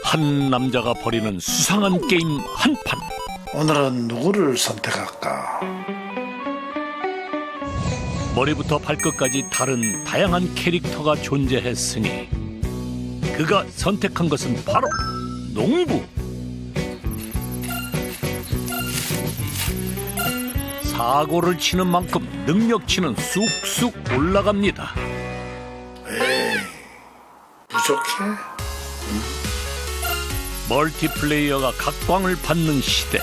한 남자가 벌이는 수상한 게임 한판. 오늘은 누구를 선택할까? 머리부터 발끝까지 다른 다양한 캐릭터가 존재했으니 그가 선택한 것은 바로 농부. 사고를 치는 만큼 능력치는 쑥쑥 올라갑니다. 에이, 부족해? 멀티플레이어가 각광을 받는 시대.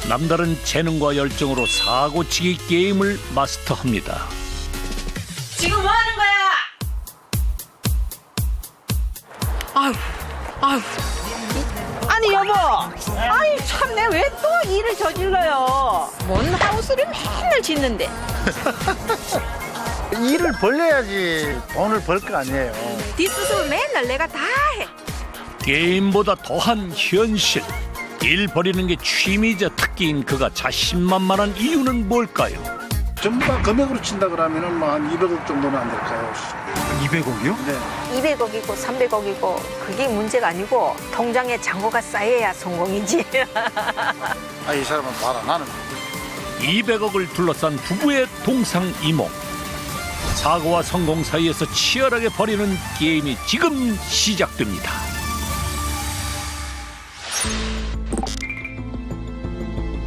남다른 재능과 열정으로 사고치기 게임을 마스터합니다. 지금 뭐 하는 거야? 아유. 아니 여보, 아이 참내 왜 또 일을 저질러요? 뭔 하우스를 맨날 짓는데. 일을 벌려야지 돈을 벌 거 아니에요. 뒷수습을 맨날 내가 다 해. 게임보다 더한 현실. 일 벌이는 게 취미자 특기인 그가 자신만만한 이유는 뭘까요? 전부 다 금액으로 친다 그러면은 뭐 한 200억 정도는 안 될까요? 200억이요? 네. 200억이고 300억이고 그게 문제가 아니고 통장에 잔고가 쌓여야 성공이지. 아, 이 사람은 봐라, 나는 200억을 둘러싼 부부의 동상이몽. 사고와 성공 사이에서 치열하게 벌이는 게임이 지금 시작됩니다.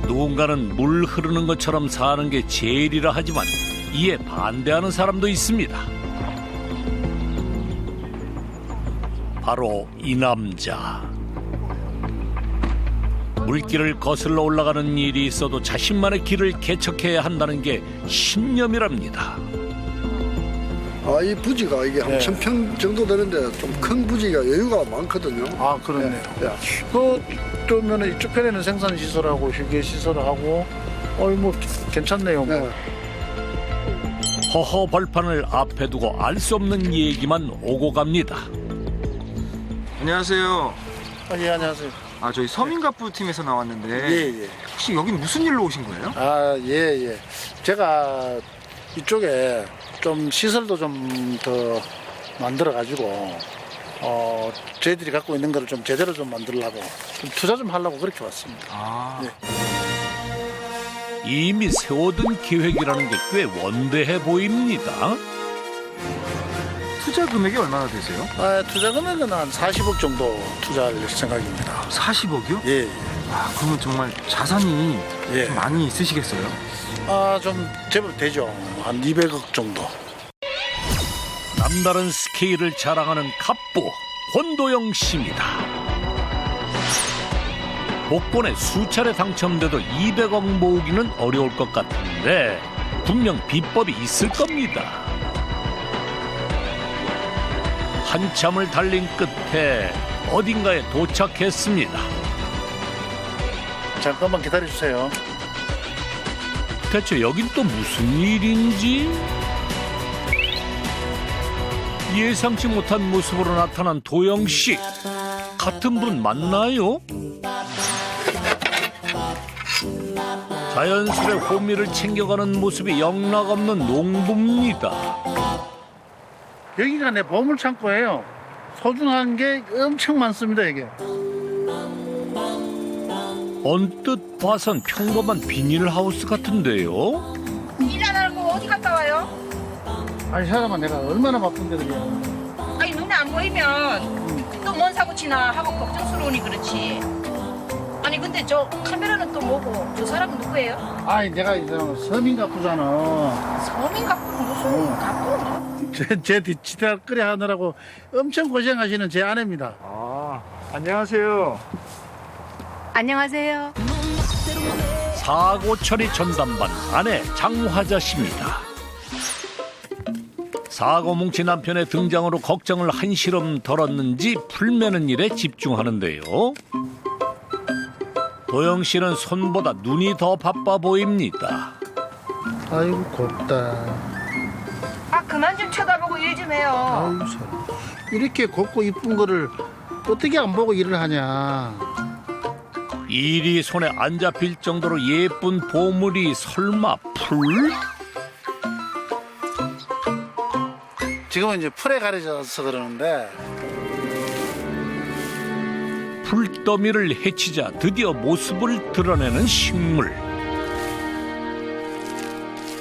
누군가는 물 흐르는 것처럼 사는 게 제일이라 하지만 이에 반대하는 사람도 있습니다. 바로 이 남자. 물길을 거슬러 올라가는 일이 있어도 자신만의 길을 개척해야 한다는 게 신념이랍니다. 아, 이 부지가 이게 한 네. 1000평 정도 되는데 좀 큰 부지가 여유가 많거든요. 아, 그렇네요. 네. 그러면 이쪽 편에는 생산 시설하고 휴게 시설하고 뭐 괜찮네요. 뭐. 네. 허허 벌판을 앞에 두고 알 수 없는 얘기만 오고 갑니다. 안녕하세요. 아, 예, 안녕하세요. 아, 저희 서민갑부 팀에서 나왔는데 예. 혹시 여긴 무슨 일로 오신 거예요? 아, 예. 제가 이쪽에 좀 시설도 좀 더 만들어가지고 저희들이 갖고 있는 거를 좀 제대로 좀 만들려고 좀 투자 좀 하려고 그렇게 왔습니다. 아, 예. 이미 세워둔 계획이라는 게 꽤 원대해 보입니다. 투자 금액이 얼마나 되세요? 아, 투자 금액은 한 40억 정도 투자할 생각입니다. 40억이요? 예. 아, 그러면 정말 자산이 예. 좀 많이 있으시겠어요? 아, 좀 제법 되죠. 한 200억 정도. 남다른 스케일을 자랑하는 갑부 권도영 씨입니다. 복권에 수차례 당첨돼도 200억 모으기는 어려울 것 같은데 분명 비법이 있을 겁니다. 한참을 달린 끝에 어딘가에 도착했습니다. 잠깐만 기다려주세요. 대체 여긴 또 무슨 일인지? 예상치 못한 모습으로 나타난 도영 씨. 같은 분 맞나요? 자연스레 호미를 챙겨가는 모습이 영락없는 농부입니다. 여기가 내 보물창고예요. 소중한 게 엄청 많습니다, 이게. 언뜻 봐선 평범한 비닐하우스 같은데요? 일 안 하고 어디 갔다 와요? 아니, 사람아, 내가 얼마나 바쁜데, 그래. 아니 눈에 안 보이면 또 뭔 사고 치나 하고 걱정스러우니 그렇지. 아니 근데 저 카메라는 또 뭐고 저 사람은 누구예요? 아니, 내가 이 사람 서민가부잖아. 서민 가꾸는 무슨 가꾸는? 제 디지털 끓여 하느라고 엄청 고생하시는 제 아내입니다. 아, 안녕하세요. 안녕하세요. 사고 처리 전담반 아내 장화자 씨입니다. 사고 뭉친 남편의 등장으로 걱정을 한시름 덜었는지 풀매는 일에 집중하는데요. 도영 씨는 손보다 눈이 더 바빠 보입니다. 아이고, 곱다. 아 그만 좀 쳐다보고 일 좀 해요. 아이고, 참. 이렇게 곱고 이쁜 거를 어떻게 안 보고 일을 하냐. 일이 손에 안 잡힐 정도로 예쁜 보물이 설마 풀? 지금은 이제 풀에 가려져서 그러는데 풀더미를 해치자 드디어 모습을 드러내는 식물.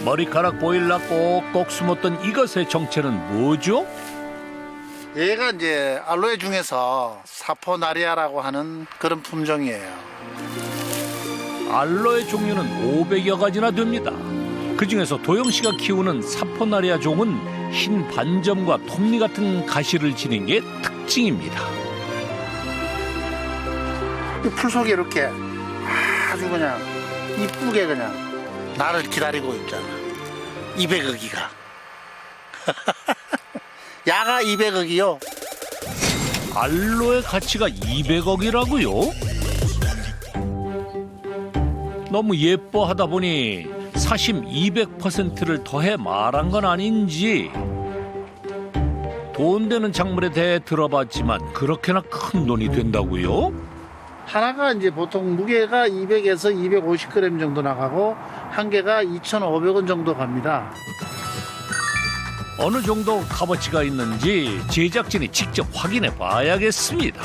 머리카락 보일라 꼭꼭 숨었던 이것의 정체는 뭐죠? 얘가 이제 알로에 중에서 사포나리아라고 하는 그런 품종이에요. 알로에 종류는 500여 가지나 됩니다. 그중에서 도영 씨가 키우는 사포나리아 종은 흰 반점과 톱니 같은 가시를 지닌 게 특징입니다. 이 풀 속에 이렇게 아주 그냥 이쁘게 그냥 나를 기다리고 있잖아. 200억이가. 야가 200억이요. 알로에 가치가 200억이라고요? 너무 예뻐하다 보니 사심 200%를 더해 말한 건 아닌지. 돈 되는 작물에 대해 들어봤지만 그렇게나 큰 돈이 된다고요? 하나가 이제 보통 무게가 200에서 250g 정도 나가고 한 개가 2,500원 정도 갑니다. 어느 정도 값어치가 있는지 제작진이 직접 확인해 봐야겠습니다.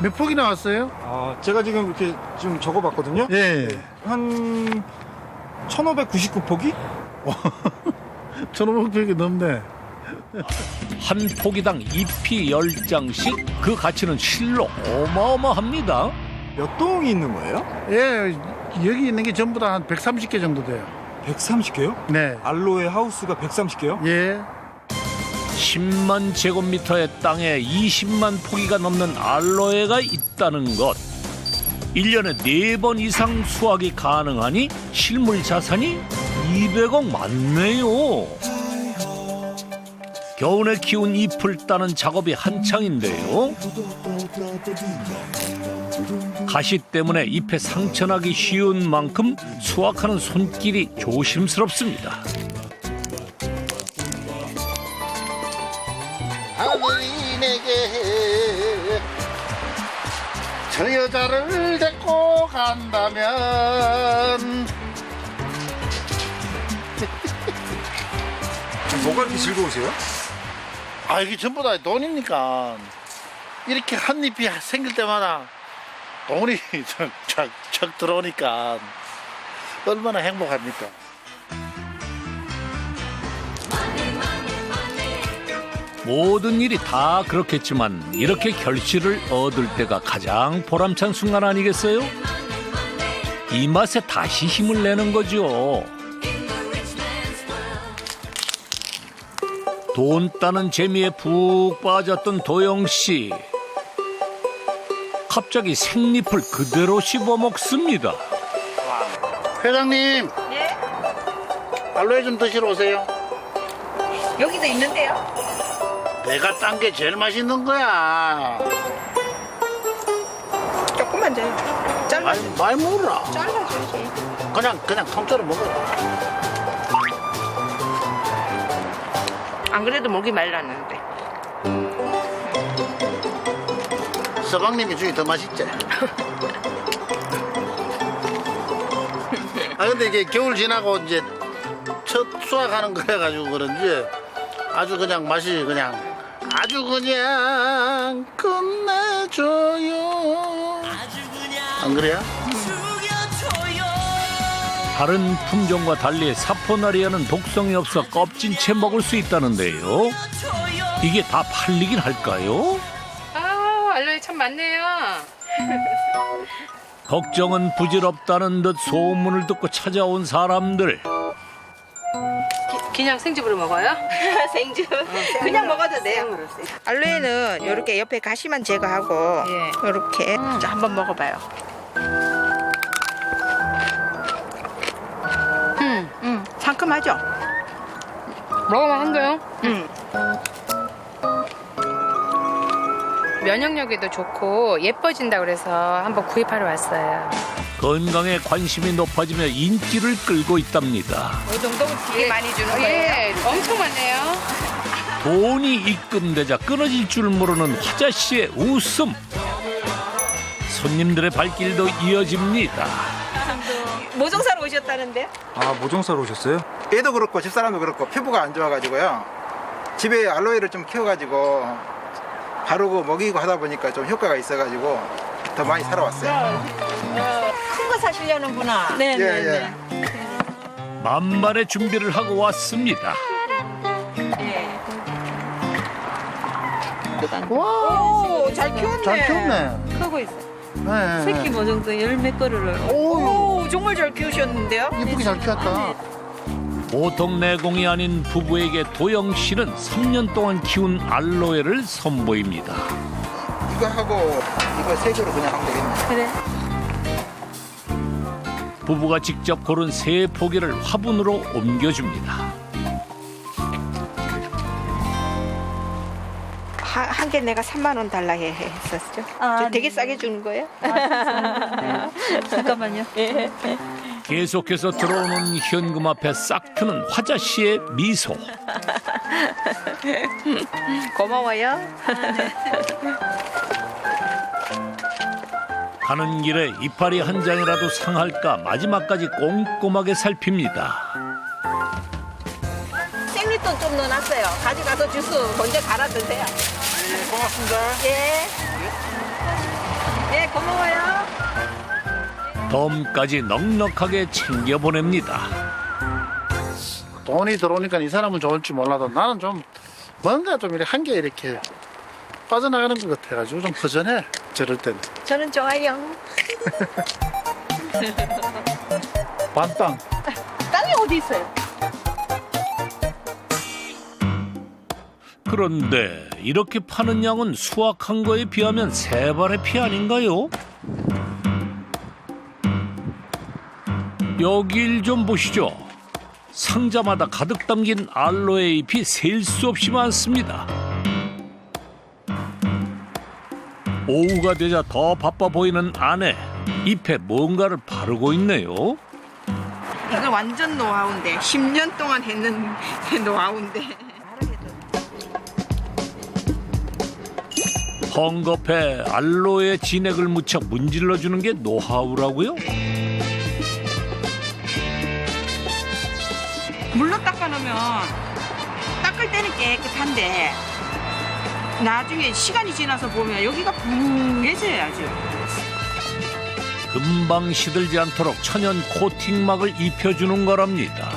몇 폭이 나왔어요? 아, 제가 지금 이렇게 좀 적어봤거든요. 예. 한 1599포기? 1,500폭이 넘네. 한 포기당 잎이 10장씩 그 가치는 실로 어마어마합니다. 몇 동이 있는 거예요? 예, 여기 있는 게 전부 다 한 130개 정도 돼요. 130개요? 네. 알로에 하우스가 130개요? 예. 10만 제곱미터의 땅에 20만 포기가 넘는 알로에가 있다는 것. 1년에 4번 이상 수확이 가능하니 실물 자산이 200억 맞네요. 겨우내 키운 잎을 따는 작업이 한창인데요. 가시 때문에 잎에 상처나기 쉬운 만큼 수확하는 손길이 조심스럽습니다. 하늘이 내게 저 여자를 데리고 간다면 뭐가 이렇게 즐거우세요? 아 이게 전부 다 돈이니까 이렇게 한 잎이 생길 때마다 돈이 척 들어오니까 얼마나 행복합니까? 모든 일이 다 그렇겠지만 이렇게 결실을 얻을 때가 가장 보람찬 순간 아니겠어요? 이 맛에 다시 힘을 내는 거죠. 돈 따는 재미에 푹 빠졌던 도영 씨. 갑자기 생잎을 그대로 씹어 먹습니다. 회장님, 예? 알로에 좀 드시러 오세요. 여기도 있는데요. 내가 딴 게 제일 맛있는 거야. 조금만 더 잘라. 아니, 많이 먹어라. 잘라줘야지. 그냥 통째로 먹어. 안 그래도 목이 말랐는데. 서방님이 주기 더 맛있지? 아 근데 이게 겨울 지나고 이제 첫 수확하는 거래 가지고 그런지 아주 그냥 맛이 그냥 아주 그냥 끝내줘요. 안 그래요? 다른 품종과 달리 사포나리아는 독성이 없어 껍진 채 먹을 수 있다는데요. 이게 다 팔리긴 할까요? 아, 알로에 참 많네요. 걱정은 부질없다는 듯 소문을 듣고 찾아온 사람들. 그냥 생즙으로 먹어요? 생주. 그냥 먹어도 돼요. 알로에는 이렇게 옆에 가시만 제거하고 예. 이렇게 자, 한번 먹어봐요. 상큼하죠? 먹으면 한데요? 응. 면역력에도 좋고 예뻐진다 그래서 한번 구입하러 왔어요. 건강에 관심이 높아지며 인기를 끌고 있답니다. 이 정도면 되게 많이 주는 거예요. 예, 엄청 많네요. 돈이 입금되자 끊어질 줄 모르는 화자 씨의 웃음. 손님들의 발길도 이어집니다. 모종사로 오셨다는데? 아, 모종사로 오셨어요? 애도 그렇고 집사람도 그렇고 피부가 안 좋아가지고요. 집에 알로에를 좀 키워가지고 바르고 먹이고 하다 보니까 좀 효과가 있어가지고 더 많이 살아왔어요. 큰 거 사시려는구나. 네. 예. 만반의 준비를 하고 왔습니다. 오, 잘 키웠네. 잘 키웠네. 크고 있어. 네. 새끼 모종도 열몇 그루를. 오, 오, 정말 잘 키우셨는데요? 이쁘게 잘 키웠다. 보통 내공이 아닌 부부에게 도영 씨는 3년 동안 키운 알로에를 선보입니다. 이거 하고 이거 세 개로 그냥 하면 되겠네. 그래. 부부가 직접 고른 새 포기를 화분으로 옮겨줍니다. 한 개 내가 3만 원 달라 했었죠. 아, 되게 싸게 주는 거예요? 잠깐만요. 계속해서 들어오는 현금 앞에 싹 트는 화자 씨의 미소. 고마워요. 가는 길에 이파리 한 장이라도 상할까 마지막까지 꼼꼼하게 살핍니다. 생리돈 좀 넣어놨어요. 가져가서 주스 먼저 갈아 드세요. 네, 고맙습니다. 예, 고마워요. 덤까지 넉넉하게 챙겨 보냅니다. 돈이 들어오니까 이 사람은 좋을지 몰라도 나는 좀 뭔가 좀 이렇게 한 개 이렇게 빠져나가는 것 같아가지고 좀 허전해. 저럴 때는. 저는 좋아요. 반땅. 땅이 어디 있어요? 그런데 이렇게 파는 양은 수확한 거에 비하면 세 발의 피 아닌가요? 여길 좀 보시죠. 상자마다 가득 담긴 알로에 잎이 셀 수 없이 많습니다. 오후가 되자 더 바빠 보이는 아내. 잎에 뭔가를 바르고 있네요. 이거 완전 노하우인데 10년 동안 했는 노하우인데. 헝겊에 알로에 진액을 묻혀 문질러주는 게 노하우라고요? 물로 닦아놓으면 닦을 때는 깨끗한데 나중에 시간이 지나서 보면 여기가 붕해져요 아주. 금방 시들지 않도록 천연 코팅막을 입혀주는 거랍니다.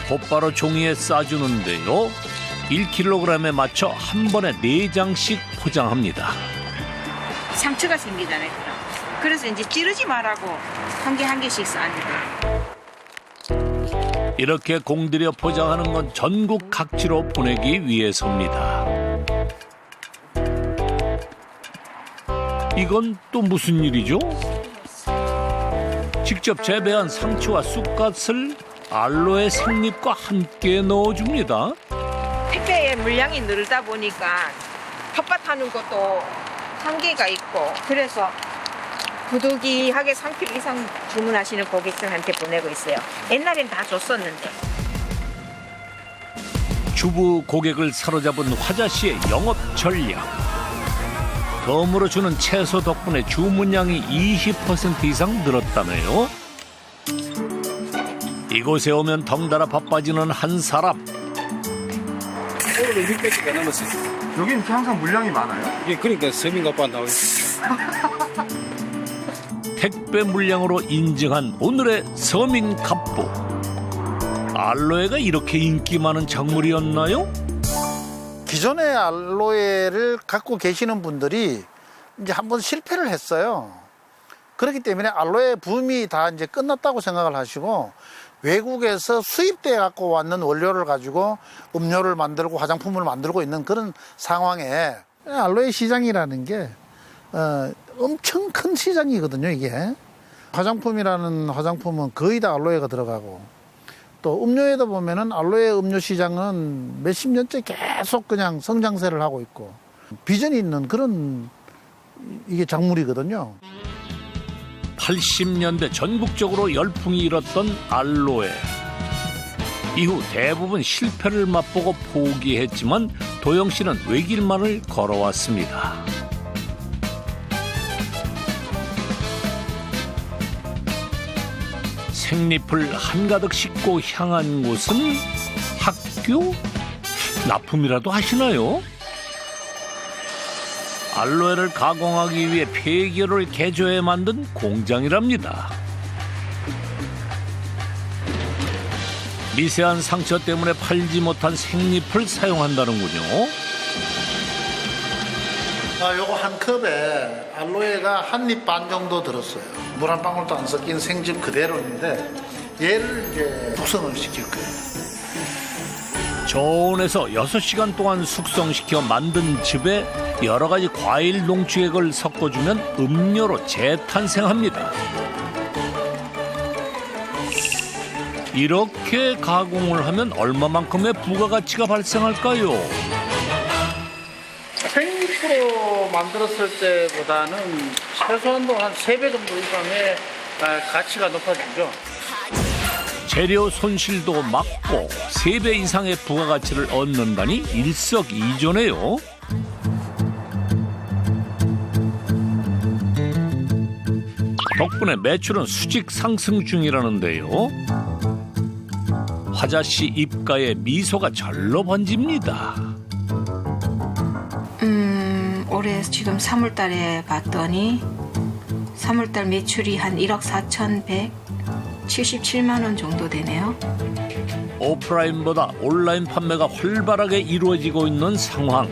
곧바로 종이에 싸주는데요. 1kg에 맞춰 한 번에 4장씩 포장합니다. 상처가 생기잖아요. 그래서 이제 찌르지 말라고 한 개 한 개씩 싸니까. 이렇게 공들여 포장하는 건 전국 각지로 보내기 위해서입니다. 이건 또 무슨 일이죠? 직접 재배한 상추와 쑥갓을 알로에 생잎과 함께 넣어줍니다. 택배에 물량이 늘다 보니까 텃밭하는 것도 한계가 있고 그래서 부득이하게 3kg 이상 주문하시는 고객들한테 보내고 있어요. 옛날엔 다 줬었는데. 주부 고객을 사로잡은 화자 씨의 영업 전략. 덤으로 주는 채소 덕분에 주문량이 20% 이상 늘었다네요. 이곳에 오면 덩달아 바빠지는 한 사람. 오늘은 600개가 넘었어요. 여기 이렇게 항상 물량이 많아요? 이게 그러니까 서민가빠 나오고 있어요. 택배 물량으로 인증한 오늘의 서민 갑부. 알로에가 이렇게 인기 많은 작물이었나요? 기존의 알로에를 갖고 계시는 분들이 이제 한번 실패를 했어요. 그렇기 때문에 알로에 붐이 다 이제 끝났다고 생각을 하시고 외국에서 수입돼 갖고 왔는 원료를 가지고 음료를 만들고 화장품을 만들고 있는 그런 상황에 알로에 시장이라는 게 엄청 큰 시장이거든요. 이게 화장품이라는 화장품은 거의 다 알로에가 들어가고 또 음료에다 보면은 알로에 음료 시장은 몇십 년째 계속 그냥 성장세를 하고 있고 비전이 있는 그런 이게 작물이거든요. 80년대 전국적으로 열풍이 일었던 알로에. 이후 대부분 실패를 맛보고 포기했지만 도영 씨는 외길만을 걸어왔습니다. 생잎을 한가득 싣고 향한 곳은 학교? 납품이라도 하시나요? 알로에를 가공하기 위해 폐기를 개조해 만든 공장이랍니다. 미세한 상처 때문에 팔지 못한 생잎을 사용한다는군요. 요거 한 컵에 알로에가 한 입 반 정도 들었어요. 물 한 방울도 안 섞인 생즙 그대로인데 얘를 이제 숙성을 시킬 거예요. 저온에서 6시간 동안 숙성시켜 만든 즙에 여러 가지 과일 농축액을 섞어주면 음료로 재탄생합니다. 이렇게 가공을 하면 얼마만큼의 부가가치가 발생할까요? 생잎으로 만들었을 때보다는 최소한도 한 3배 정도 이상의 가치가 높아지죠. 재료 손실도 막고 3배 이상의 부가가치를 얻는다니 일석이조네요. 덕분에 매출은 수직 상승 중이라는데요. 화자 씨 입가에 미소가 절로 번집니다. 올해 지금 3월 달에 봤더니 3월 달 매출이 한 1억 4,177만 원 정도 되네요. 오프라인보다 온라인 판매가 활발하게 이루어지고 있는 상황.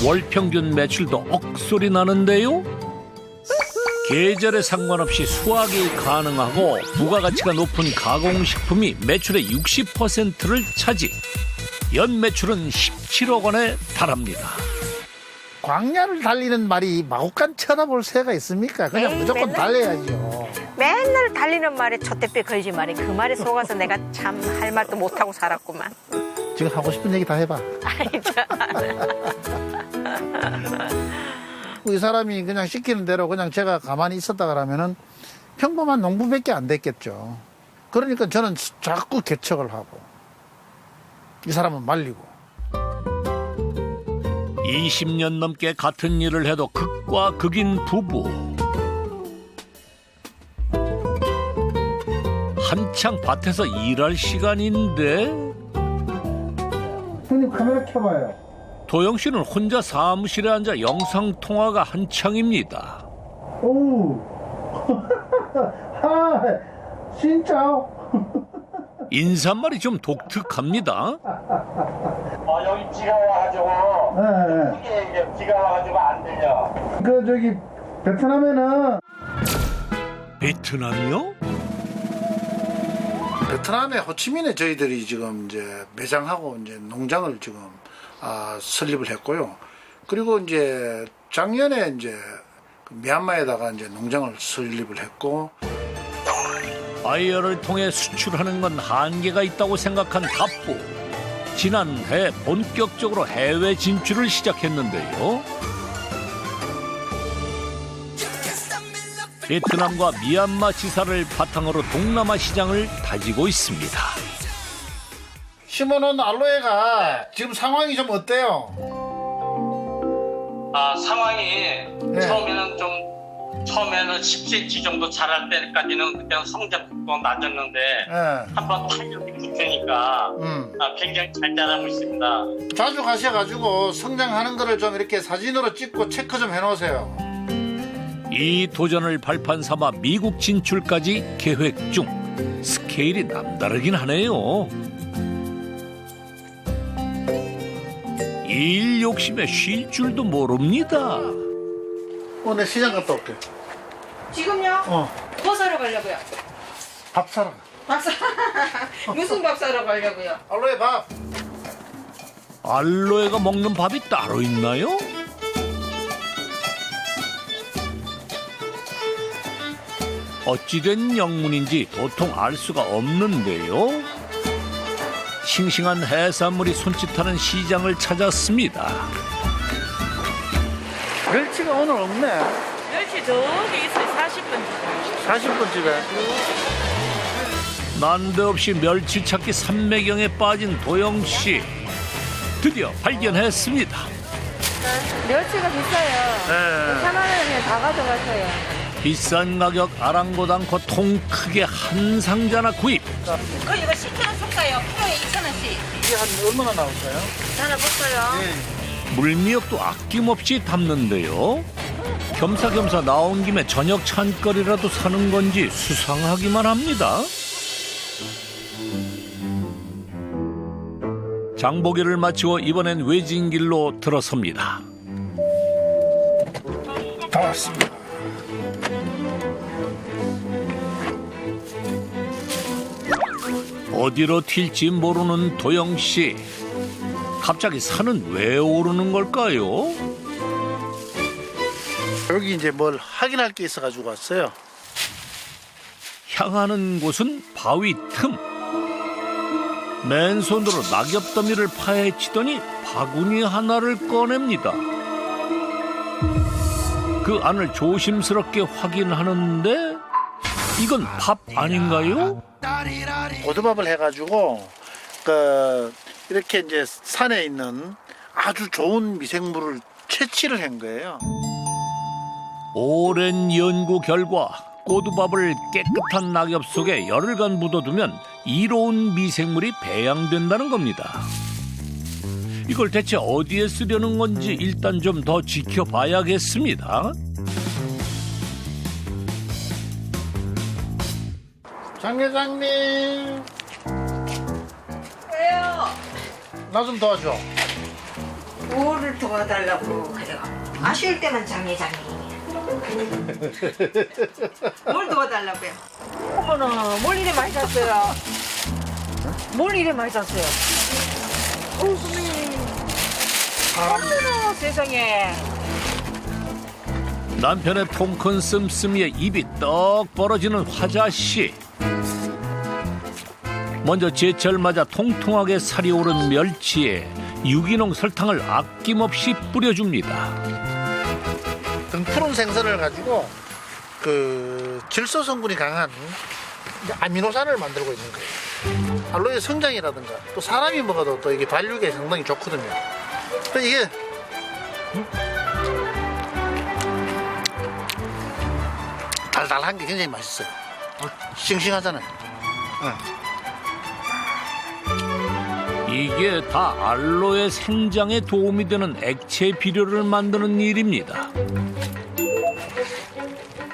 월 평균 매출도 억소리 나는데요. 계절에 상관없이 수확이 가능하고 부가가치가 높은 가공식품이 매출의 60%를 차지. 연 매출은 17억 원에 달합니다. 광야를 달리는 말이 마구간 쳐다볼 새가 있습니까? 그냥 에이, 무조건 맨날. 달려야죠. 맨날 달리는 말에 촛대뼈 걸지 말이 그 말에 속아서 내가 참 할 말도 못하고 살았구만. 지금 하고 싶은 얘기 다 해봐. 이 사람이 그냥 시키는 대로 그냥 제가 가만히 있었다 그러면은 평범한 농부밖에 안 됐겠죠. 그러니까 저는 자꾸 개척을 하고 이 사람은 말리고. 20년 넘게 같은 일을 해도 극과 극인 부부. 한창 밭에서 일할 시간인데 형님 카메라 켜봐요. 도영 씨는 혼자 사무실에 앉아 영상 통화가 한창입니다. 오, 아, 진짜? 인사말이 좀 독특합니다. 여기 비가 와가지고 크게 이제 비가 와가지고 안 들려. 그 저기 베트남에는 베트남이요? 베트남의 호치민에 저희들이 지금 이제 매장하고 이제 농장을 지금 설립을 했고요. 그리고 이제 작년에 이제 미얀마에다가 이제 농장을 설립을 했고. 바이어를 통해 수출하는 건 한계가 있다고 생각한 갑부. 지난해 본격적으로 해외 진출을 시작했는데요. 베트남과 미얀마 지사를 바탕으로 동남아 시장을 다지고 있습니다. 심어놓은 알로에가 지금 상황이 좀 어때요? 상황이 처음에는 10cm 정도 자랄 때까지는 그때는 성적도 낮았는데 한번 탄력이 붙으니까 굉장히 잘 자라고 있습니다. 자주 가셔가지고 성장하는 거를 좀 이렇게 사진으로 찍고 체크 좀 해놓으세요. 이 도전을 발판 삼아 미국 진출까지 계획 중. 스케일이 남다르긴 하네요. 일 욕심에 쉴 줄도 모릅니다. 내 시장 갔다 올게. 지금요? 뭐 사러 가려고요? 밥 사러. 밥 사. 무슨 밥 사러 가려고요? 알로에 밥. 알로에가 먹는 밥이 따로 있나요? 어찌된 영문인지 도통 알 수가 없는데요. 싱싱한 해산물이 손짓하는 시장을 찾았습니다. 멸치가 오늘 없네. 멸치 저기 있어요. 40분. 40분 집에. 난데없이 멸치 찾기 산매경에 빠진 도영씨. 드디어 발견했습니다. 멸치가 비싸요. 네. 4만 원이면 다 가져가세요. 비싼 가격 아랑곳 않고 통 크게 한 상자나 구입. 이거 10kg 섞어요. 키로에 2,000원씩. 이게 한 얼마나 나올까요? 잘라볼까요? 물미역도 아낌없이 담는데요. 겸사겸사 나온 김에 저녁 찬거리라도 사는 건지 수상하기만 합니다. 장보기를 마치고 이번엔 외진길로 들어섭니다. 다 왔습니다. 어디로 튈지 모르는 도영 씨. 갑자기 산은 왜 오르는 걸까요? 여기 이제 뭘 확인할 게 있어가지고 왔어요. 향하는 곳은 바위 틈. 맨손으로 낙엽 더미를 파헤치더니 바구니 하나를 꺼냅니다. 그 안을 조심스럽게 확인하는데 이건 밥 아닌가요? 고두밥을 해가지고 이렇게 이제 산에 있는 아주 좋은 미생물을 채취를 한 거예요. 오랜 연구 결과 고두밥을 깨끗한 낙엽 속에 열흘간 묻어두면 이로운 미생물이 배양된다는 겁니다. 이걸 대체 어디에 쓰려는 건지 일단 좀 더 지켜봐야겠습니다. 장 회장님, 왜요? 나 좀 도와줘. 뭐를 도와달라고 그래요. 아쉬울 때만 장 회장님. 뭘 도와달라고요? 어머나, 뭘 이래 많이 샀어요? 뭘 이래 많이 샀어요? 어머나, 세상에. 남편의 통 큰 씀씀이에 입이 떡 벌어지는 화자씨. 먼저 제철 맞아 통통하게 살이 오른 멸치에 유기농 설탕을 아낌없이 뿌려줍니다. 등푸른 생선을 가지고 질소 성분이 강한 아미노산을 만들고 있는 거예요. 알로에 성장이라든가 또 사람이 먹어도 또 이게 발육에 상당히 좋거든요. 또 이게 달달한 게 굉장히 맛있어요. 싱싱하잖아요. 이게 다 알로에 생장에 도움이 되는 액체 비료를 만드는 일입니다.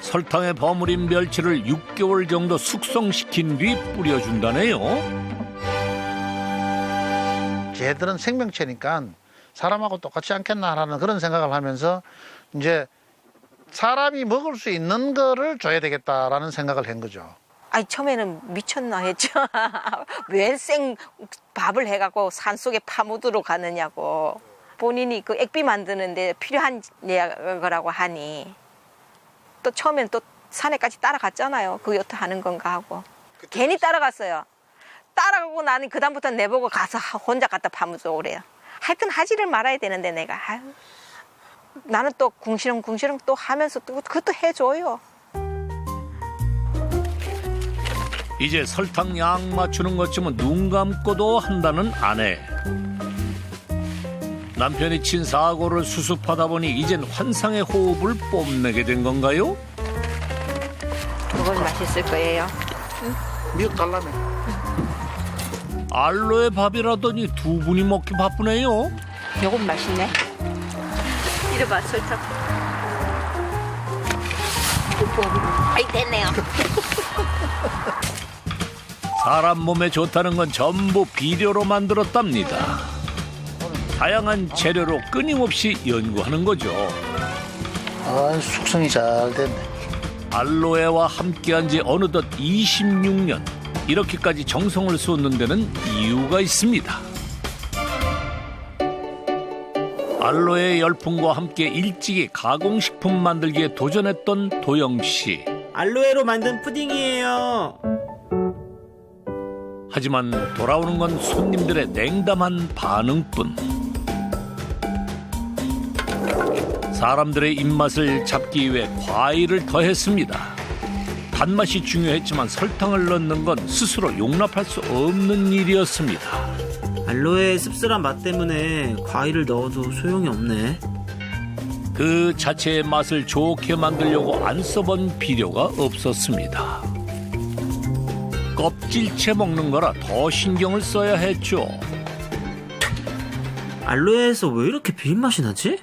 설탕에 버무린 멸치를 6개월 정도 숙성시킨 뒤 뿌려준다네요. 쟤들은 생명체니까 사람하고 똑같지 않겠나라는 그런 생각을 하면서 이제 사람이 먹을 수 있는 거를 줘야 되겠다라는 생각을 한 거죠. 아니, 처음에는 미쳤나 했죠. 왜 생 밥을 해갖고 산속에 파묻으러 가느냐고. 본인이 그 액비 만드는데 필요한 거라고 하니. 또 처음엔 또 산에까지 따라갔잖아요. 그게 어떻게 하는 건가 하고. 괜히 따라갔어요. 따라가고 나니 그다음부터 내보고 가서 혼자 갖다 파묻어 오래요. 하여튼 하지를 말아야 되는데 내가. 아유, 나는 또 궁시렁 또 하면서 또 그것도 해줘요. 이제 설탕 양 맞추는 것쯤은 눈 감고도 한다는 아내. 남편이 친 사고를 수습하다 보니 이젠 환상의 호흡을 뽐내게 된 건가요? 그건 맛있을 거예요. 미역 달라며. 알로에 밥이라더니 두 분이 먹기 바쁘네요. 요건 맛있네. 이래봐, 설탕. 아이, 됐네요. 사람 몸에 좋다는 건 전부 비료로 만들었답니다. 다양한 재료로 끊임없이 연구하는 거죠. 아, 숙성이 잘 됐네. 알로에와 함께한 지 어느덧 26년. 이렇게까지 정성을 쏟는 데는 이유가 있습니다. 알로에 열풍과 함께 일찍이 가공식품 만들기에 도전했던 도영 씨. 알로에로 만든 푸딩이에요. 하지만 돌아오는 건 손님들의 냉담한 반응뿐. 사람들의 입맛을 잡기 위해 과일을 더했습니다. 단맛이 중요했지만 설탕을 넣는 건 스스로 용납할 수 없는 일이었습니다. 알로에의 씁쓸한 맛 때문에 과일을 넣어도 소용이 없네. 그 자체의 맛을 좋게 만들려고 안 써본 비료가 없었습니다. 껍질째 먹는 거라 더 신경을 써야 했죠. 알로에에서 왜 이렇게 비린 맛이 나지?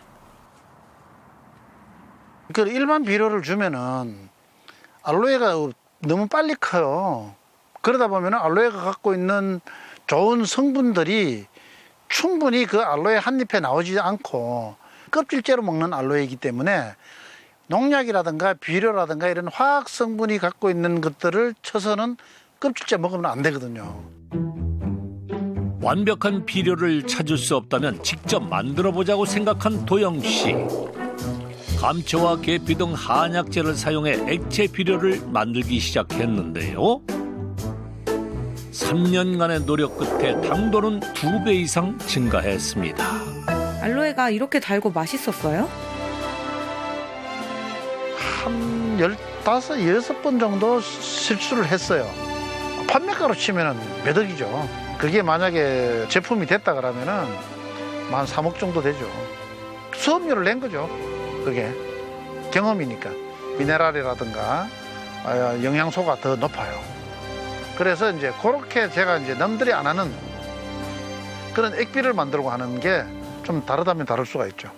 그 일반 비료를 주면은 알로에가 너무 빨리 커요. 그러다 보면 알로에가 갖고 있는 좋은 성분들이 충분히 그 알로에 한 잎에 나오지 않고 껍질째로 먹는 알로에이기 때문에 농약이라든가 비료라든가 이런 화학 성분이 갖고 있는 것들을 쳐서는 껍질째 먹으면 안 되거든요. 완벽한 비료를 찾을 수 없다면 직접 만들어 보자고 생각한 도영 씨. 감초와 계피 등 한약재를 사용해 액체 비료를 만들기 시작했는데요. 3년간의 노력 끝에 당도는 2배 이상 증가했습니다. 알로에가 이렇게 달고 맛있었어요? 한 15, 16번 정도 실수를 했어요. 판매가로 치면은 몇 억이죠. 그게 만약에 제품이 됐다 그러면은 한 3억 정도 되죠. 수업료를 낸 거죠. 그게 경험이니까 미네랄이라든가 영양소가 더 높아요. 그래서 이제 그렇게 제가 이제 남들이 안 하는 그런 액비를 만들고 하는 게 좀 다르다면 다를 수가 있죠.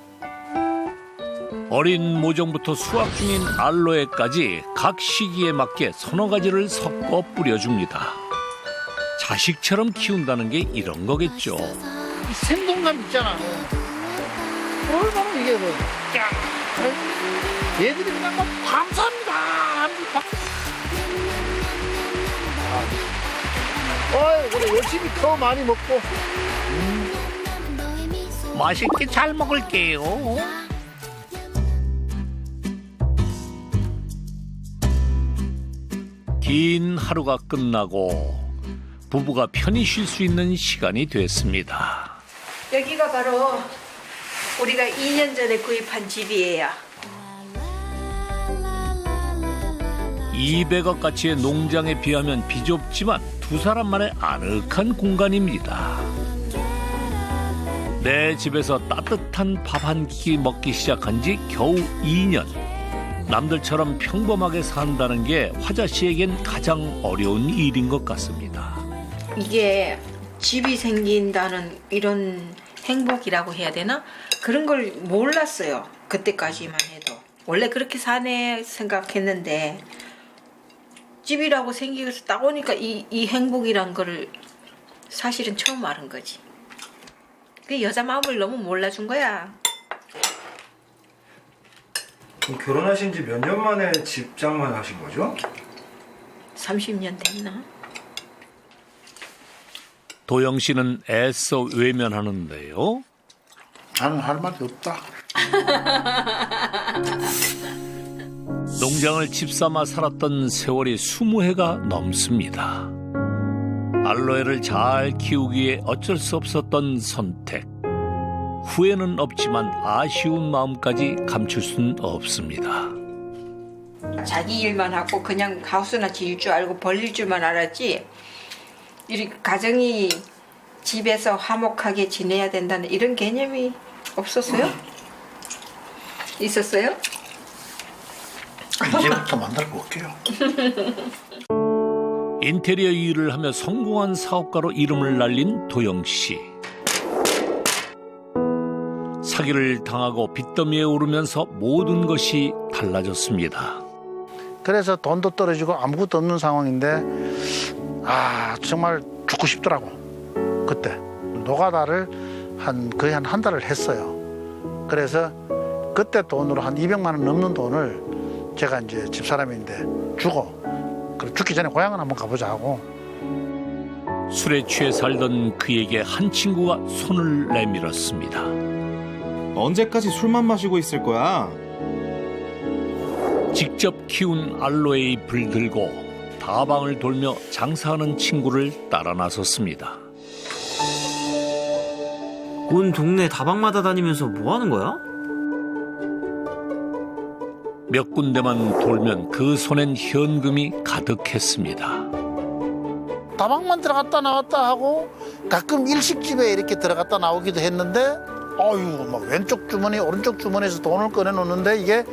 어린 모종부터 수확 중인 알로에까지 각 시기에 맞게 서너 가지를 섞어 뿌려줍니다. 자식처럼 키운다는 게 이런 거겠죠. 생동감 있잖아. 얼마나 이게 뭐, 야, 얘들이 그냥 막 감사합니다. 그래 열심히 더 많이 먹고. 맛있게 잘 먹을게요. 긴 하루가 끝나고 부부가 편히 쉴 수 있는 시간이 됐습니다. 여기가 바로 우리가 2년 전에 구입한 집이에요. 200억 가치의 농장에 비하면 비좁지만 두 사람만의 아늑한 공간입니다. 내 집에서 따뜻한 밥 한 끼 먹기 시작한 지 겨우 2년. 남들처럼 평범하게 산다는 게 화자 씨에겐 가장 어려운 일인 것 같습니다. 이게 집이 생긴다는 이런 행복이라고 해야 되나? 그런 걸 몰랐어요. 그때까지만 해도. 원래 그렇게 사네 생각했는데 집이라고 생기서 딱 오니까 이 행복이란 거를 사실은 처음 알은 거지. 그 여자 마음을 너무 몰라준 거야. 그럼 결혼하신 지 몇 년 만에 집 장만하신 거죠? 30년 됐나? 도영 씨는 애써 외면하는데요. 나는 할 말이 없다. 농장을 집삼아 살았던 세월이 20해가 넘습니다. 알로에를 잘 키우기에 어쩔 수 없었던 선택. 후회는 없지만 아쉬운 마음까지 감출 수는 없습니다. 자기 일만 하고 그냥 하우스나 지을 줄 알고 벌릴 줄만 알았지 이 가정이 집에서 화목하게 지내야 된다는 이런 개념이 없었어요? 있었어요? 이제부터 만들어 볼게요. 인테리어 일을 하며 성공한 사업가로 이름을 날린 도영 씨. 사기를 당하고 빚더미에 오르면서 모든 것이 달라졌습니다. 그래서 돈도 떨어지고 아무것도 없는 상황인데 정말 죽고 싶더라고. 그때 노가다를 거의 한 달을 했어요. 그래서 그때 돈으로 한 200만 원 넘는 돈을 제가 이제 집사람인데 주고 죽기 전에 고향을 한번 가보자 하고. 술에 취해 살던 그에게 한 친구가 손을 내밀었습니다. 언제까지 술만 마시고 있을 거야? 직접 키운 알로에 잎을 들고 다방을 돌며 장사하는 친구를 따라 나섰습니다. 온 동네 다방마다 다니면서 뭐 하는 거야? 몇 군데만 돌면 그 손엔 현금이 가득했습니다. 다방만 들어갔다 나왔다 하고 가끔 일식집에 이렇게 들어갔다 나오기도 했는데 아유, 막 왼쪽 주머니, 오른쪽 주머니에서 돈을 꺼내 놓는데 이게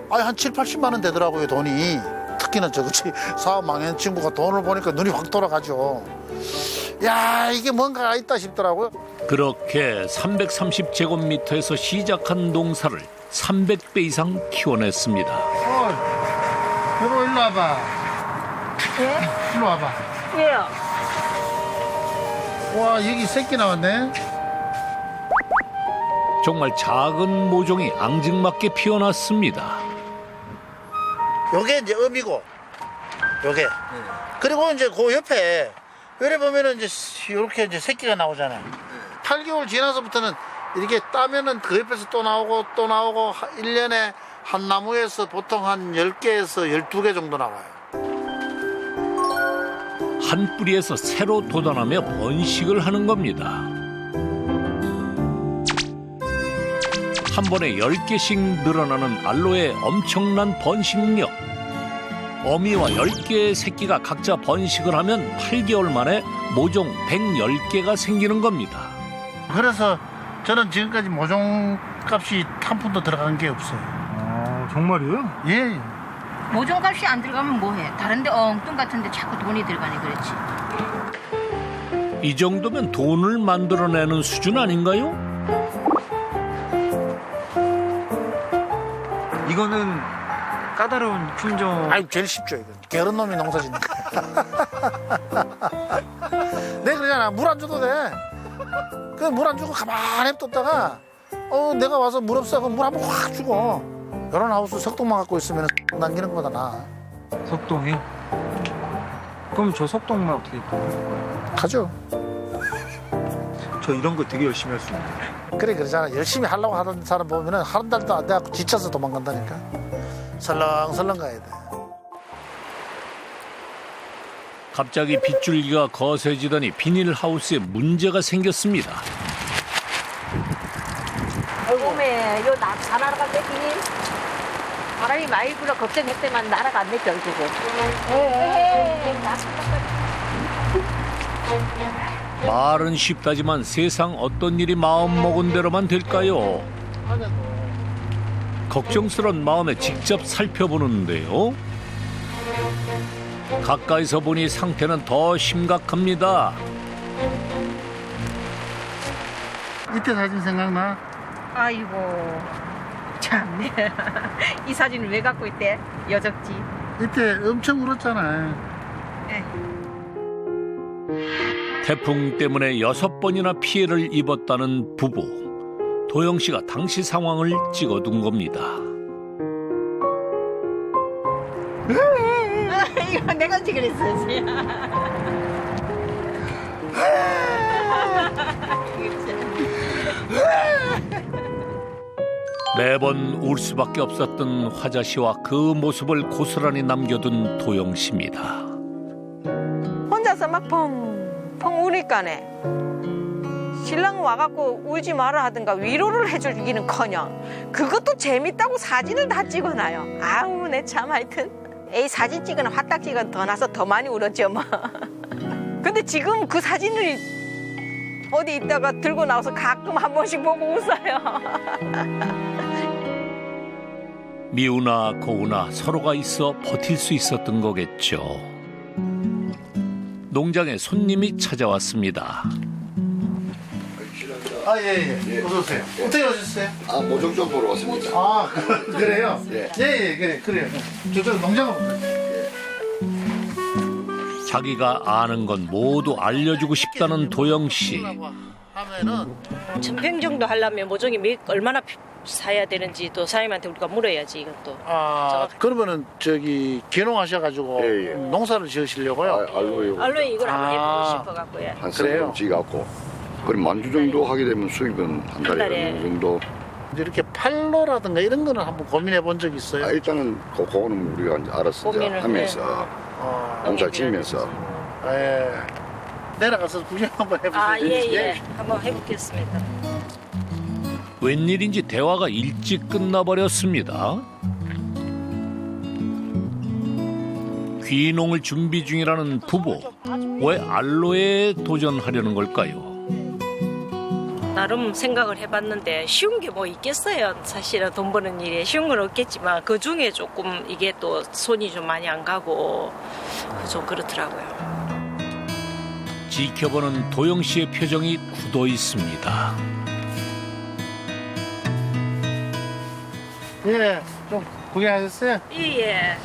한 7, 80만 원 되더라고요, 돈이. 특히나 저같이 사업 망한 친구가 돈을 보니까 눈이 확 돌아가죠. 야, 이게 뭔가 있다 싶더라고요. 그렇게 330제곱미터에서 시작한 농사를 300배 이상 키워냈습니다. 여보, 일로 와봐. 예? 일로 와봐. 왜요? 와, 여기 새끼 나왔네. 정말 작은 모종이 앙증맞게 피어났습니다. 요게 이제 음이고, 요게. 그리고 이제 그 옆에, 요래 보면은 이제 이렇게 이제 새끼가 나오잖아요. 8개월 지나서부터는 이렇게 따면은 그 옆에서 또 나오고, 1년에 한 나무에서 보통 한 10개에서 12개 정도 나와요. 한 뿌리에서 새로 돋아나며 번식을 하는 겁니다. 한 번에 10개씩 늘어나는 알로에의 엄청난 번식력. 어미와 10개의 새끼가 각자 번식을 하면 8개월 만에 모종 110개가 생기는 겁니다. 그래서 저는 지금까지 모종 값이 한 푼도 들어간 게 없어요. 아, 정말이요? 예. 모종값이 안 들어가면 뭐해? 다른데 엉뚱 같은데 자꾸 돈이 들어가네 그렇지. 이 정도면 돈을 만들어내는 수준 아닌가요? 이거는 까다로운 품종. 아유, 제일 쉽죠, 이건. 게으른 놈이 농사 짓는 거야. 내가 그러잖아. 물 안 줘도 돼. 그 물 안 주고 가만히 뒀다가, 내가 와서 물 없어. 그럼 물 한 번 확 주고. 이런 하우스 석동만 갖고 있으면 남기는 거다, 나. 석동이요? 그럼 저 석동만 어떻게 입고? 가죠. 저 이런 거 되게 열심히 할 수 있는데. 그래, 그러잖아. 열심히 하려고 하는 사람 보면은 하는 달도 안 돼갖고 지쳐서 도망간다니까. 설렁설렁 가야 돼. 갑자기 빗줄기가 거세지더니 비닐하우스에 문제가 생겼습니다. 오메, 요 다 날아갔네, 비닐. 바람이 많이 불어 걱정했더만 날아갔네, 결국은. 말은 쉽다지만 세상 어떤 일이 마음먹은 대로만 될까요? 걱정스런 마음에 직접 살펴보는데요. 가까이서 보니 상태는 더 심각합니다. 이때 사진 생각나? 아이고 참네. 이 사진을 왜 갖고 있대? 여적지. 이때 엄청 울었잖아. 태풍 때문에 6번이나 피해를 입었다는 부부. 도영 씨가 당시 상황을 찍어둔 겁니다. 이거 내가 찍으랬어. 매번 울 수밖에 없었던 화자 씨와 그 모습을 고스란히 남겨둔 도영 씨입니다. 혼자서 막 펑펑 우니까네. 신랑 와갖고 울지 마라 하든가 위로를 해주기는커녕 그것도 재밌다고 사진을 다 찍어놔요. 아우 내 참 하여튼 에이 사진 찍으나 화딱 찍은 더 나서 더 많이 울었죠 뭐. 근데 지금 그 사진을 어디 있다가 들고 나와서 가끔 한 번씩 보고 웃어요. 미우나 고우나 서로가 있어 버틸 수 있었던 거겠죠. 농장에 손님이 찾아왔습니다. 예. 어서 오세요. 어떻게 오셨어요? 모종 좀 보러 왔습니다. 그래요? 예. 그래요. 저쪽 농장을 보세요. 자기가 아는 건 모두 알려주고 싶다는 도영 씨. 하면은 천평 정도 하려면 모종이 얼마나 사야 되는지 또 사장님한테 우리가 물어야지 이것도. 그러면은 저기 개농하셔가지고 농사를 지으시려고요? 알로에 이걸 한번 해보고 싶어갖고요. 한 3년 지갖고 그럼 만주 정도 하게 되면 수입은 한 달에 어느 정도. 이렇게 팔로라든가 이런 거는 한번 고민해 본 적 있어요? 일단은 그거는 우리가 이제 알아서 이제 하면서 농사 지으면서. 내려가서 구경 한번 해보세요. 예. 한번 해보겠습니다. 웬일인지 대화가 일찍 끝나버렸습니다. 귀농을 준비 중이라는 부부. 왜 알로에에 도전하려는 걸까요? 나름 생각을 해봤는데 쉬운 게 뭐 있겠어요. 사실은 돈 버는 일에 쉬운 건 없겠지만 그 중에 조금 이게 또 손이 좀 많이 안 가고 좀 그렇더라고요. 지켜보는 도영 씨의 표정이 굳어 있습니다. 예, 좀 구경하셨어요? 예.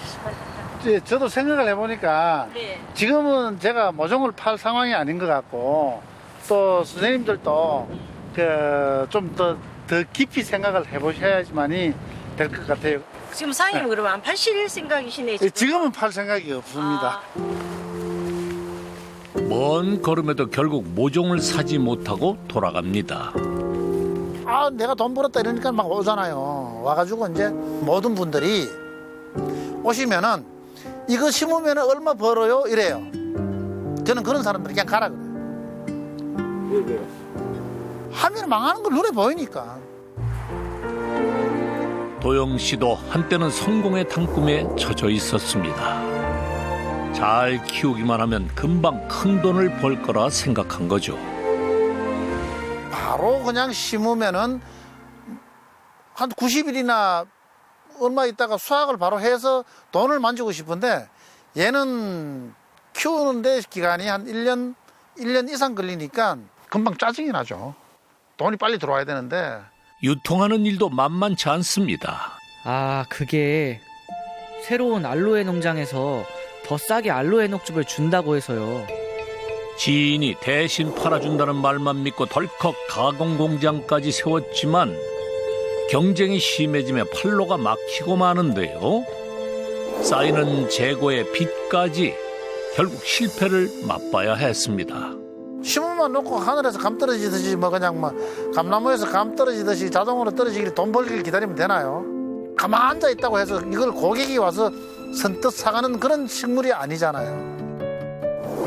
저도 생각을 해보니까 네. 지금은 제가 모종을 팔 상황이 아닌 것 같고 또 선생님들도 좀 더 깊이 생각을 해보셔야지만이 될 것 같아요. 지금 사장님 그러면 안 파실 생각이시네. 지금은 팔 생각이 없습니다. 먼 걸음에도 결국 모종을 사지 못하고 돌아갑니다. 아, 내가 돈 벌었다 이러니까 막 오잖아요. 와가지고 이제 모든 분들이 오시면은 이거 심으면 얼마 벌어요? 이래요. 저는 그런 사람들 그냥 가라 그래요. 왜요? 하면 망하는 걸 눈에 보이니까. 도영 씨도 한때는 성공의 당꿈에 젖어 있었습니다. 잘 키우기만 하면 금방 큰 돈을 벌 거라 생각한 거죠. 바로 그냥 심으면은 한 90일이나 얼마 있다가 수확을 바로 해서 돈을 만지고 싶은데 얘는 키우는데 기간이 한 1년 이상 걸리니까 금방 짜증이 나죠. 돈이 빨리 들어와야 되는데. 유통하는 일도 만만치 않습니다. 아, 그게 새로운 알로에 농장에서 더 싸게 알로에 녹즙을 준다고 해서요. 지인이 대신 팔아준다는 말만 믿고 덜컥 가공 공장까지 세웠지만 경쟁이 심해지며 판로가 막히고 마는데요. 쌓이는 재고의 빚까지 결국 실패를 맛봐야 했습니다. 심으면 놓고 하늘에서 감 떨어지듯이 뭐 그냥 뭐 감나무에서 감 떨어지듯이 자동으로 떨어지길 돈 벌기를 기다리면 되나요? 가만 앉아 있다고 해서 이걸 고객이 와서 선뜻 사가는 그런 식물이 아니잖아요.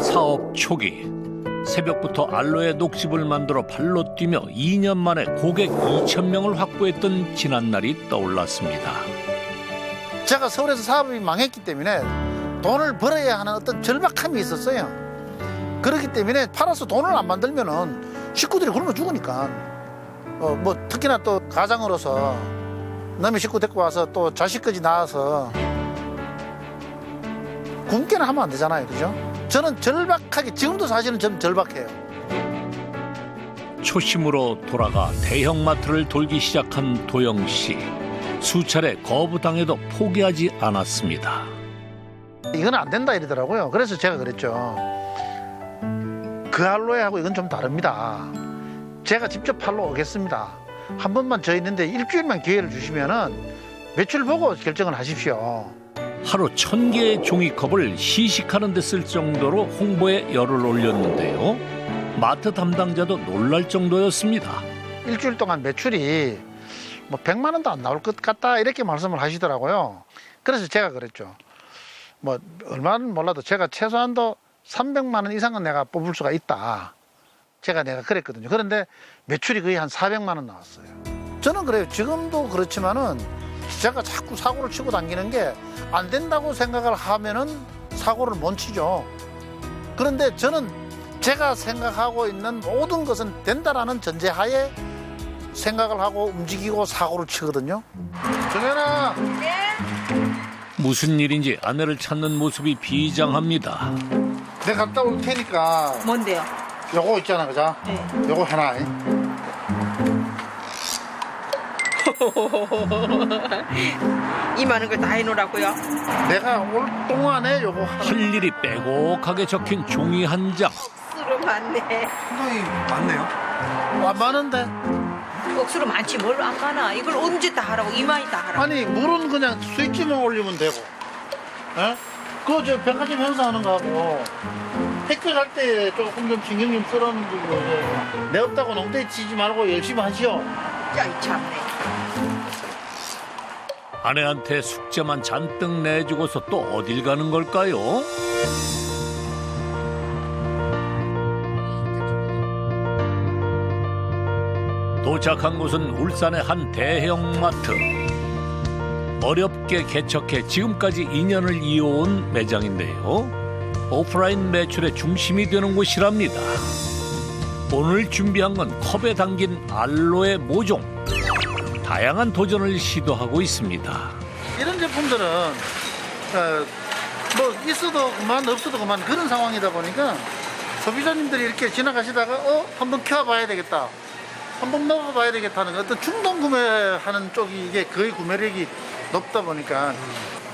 사업 초기 새벽부터 알로에 녹즙을 만들어 발로 뛰며 2년 만에 고객 2,000명을 확보했던 지난날이 떠올랐습니다. 제가 서울에서 사업이 망했기 때문에 돈을 벌어야 하는 어떤 절박함이 있었어요. 그렇기 때문에 팔아서 돈을 안 만들면은 식구들이 굶어 죽으니까 뭐 특히나 또 가장으로서 남의 식구 데리고 와서 또 자식까지 낳아서 굶게는 하면 안 되잖아요, 그죠? 저는 절박하게 지금도 사실은 좀 절박해요. 초심으로 돌아가 대형마트를 돌기 시작한 도영 씨. 수차례 거부당해도 포기하지 않았습니다. 이건 안 된다 이러더라고요. 그래서 제가 그랬죠. 그 알로에하고 이건 좀 다릅니다. 제가 직접 팔러 오겠습니다. 한 번만 저 있는데 일주일만 기회를 주시면은 매출 보고 결정을 하십시오. 하루 1,000개의 종이컵을 시식하는 데 쓸 정도로 홍보에 열을 올렸는데요. 마트 담당자도 놀랄 정도였습니다. 일주일 동안 매출이 뭐 100만 원도 안 나올 것 같다 이렇게 말씀을 하시더라고요. 그래서 제가 그랬죠. 뭐 얼마는 몰라도 제가 최소한도 300만 원 이상은 내가 뽑을 수가 있다. 내가 그랬거든요. 그런데 매출이 거의 한 400만 원 나왔어요. 저는 그래요. 지금도 그렇지만은 제가 자꾸 사고를 치고 다니는 게 안 된다고 생각을 하면은 사고를 못 치죠. 그런데 저는 제가 생각하고 있는 모든 것은 된다라는 전제하에 생각을 하고 움직이고 사고를 치거든요. 정연아. 네. 무슨 일인지 아내를 찾는 모습이 비장합니다. 내가 갔다 올 테니까. 뭔데요? 요거 있잖아, 그죠? 네. 요거 하나. 이 많은 걸 다 해놓으라고요? 내가 올 동안에 요거 하나. 할 일이 빼곡하게 적힌 종이 한 장. 억수로 많네. 상당히 많네요. 안 많은데? 억수로 많지 뭘 안 많아. 이걸 언제 다 하라고 이만이 다 하라고. 아니 물은 그냥 스위치만 올리면 되고. 에? 그거 저 백화점 행사하는 거하고 획득할 때 조금 좀 신경 좀 쓰라는 거고. 내 없다고 농대 치지 말고 열심히 하시오. 야, 참네. 아내한테 숙제만 잔뜩 내주고서 또 어딜 가는 걸까요? 도착한 곳은 울산의 한 대형마트. 어렵게 개척해 지금까지 2년을 이어온 매장인데요. 오프라인 매출의 중심이 되는 곳이랍니다. 오늘 준비한 건 컵에 담긴 알로에 모종. 다양한 도전을 시도하고 있습니다. 이런 제품들은 뭐 있어도 그만 없어도 그만 그런 상황이다 보니까 소비자님들이 이렇게 지나가시다가 한번 켜봐야 되겠다, 한번 먹어봐야 되겠다는 어떤 충동 구매하는 쪽이 이게 거의 구매력이 높다 보니까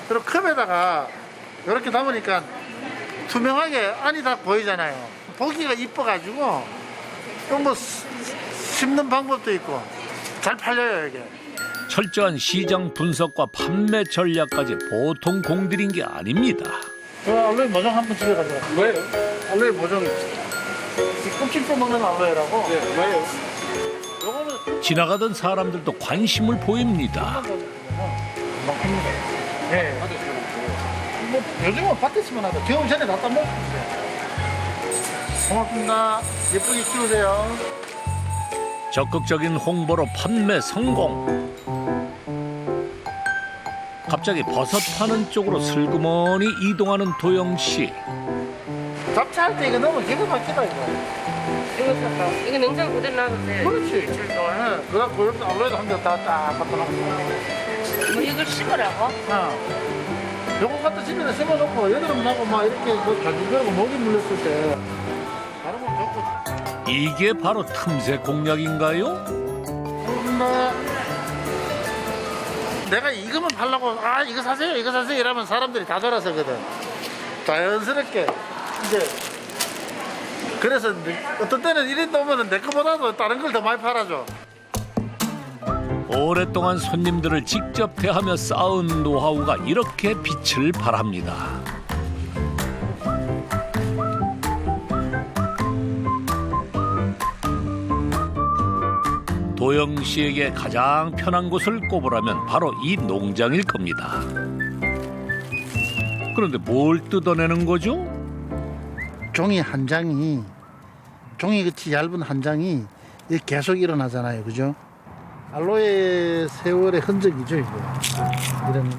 그리고 컵에다가 이렇게 담으니까 투명하게 안이 다 보이잖아요. 보기가 이뻐가지고 또 뭐 씹는 방법도 있고 잘 팔려요 이게. 철저한 시장 분석과 판매 전략까지 보통 공들인 게 아닙니다. 알로에 모종 한번 집에 가져가. 뭐예요? 알로에 모종이 이 껍질째 먹는 알로에라고. 네, 뭐예요? 요거는 지나가던 사람들도 관심을 보입니다. 막힙니다. 네. 뭐 요즘은 밭에서만 하죠. 겨울 전에 갖다 먹고. 고맙습니다. 예쁘게 키우세요. 적극적인 홍보로 판매 성공. 갑자기 버섯 파는 쪽으로 슬그머니 이동하는 도영 씨. 잡채할 때 이거 넣으면 기가 막히다 이거. 이거 샀다. 이거 냉장 그대로 놔도 돼. 그렇지. 일주일 동안. 그래갖고 이렇게 알로에도 한 개 딱 갖다 놓고. 뭐 이걸 씹으라고? 요거 갖다 집에다 심어놓고 여드름 나고 막 이렇게 뭐 가지고 모기 물렸을 때 바로 뭐 좋고. 이게 바로 틈새 공략인가요? 내가 이거만 팔려고 이거 사세요 이러면 사람들이 다 돌아서거든. 자연스럽게 이제 그래서 어떤 때는 이래 오면은 내 거보다도 다른 걸 더 많이 팔아줘. 오랫동안 손님들을 직접 대하며 쌓은 노하우가 이렇게 빛을 발합니다. 도영 씨에게 가장 편한 곳을 꼽으라면 바로 이 농장일 겁니다. 그런데 뭘 뜯어내는 거죠? 종이 한 장이 종이같이 얇은 한 장이 계속 일어나잖아요, 그죠? 알로에 세월의 흔적이죠, 이거. 이런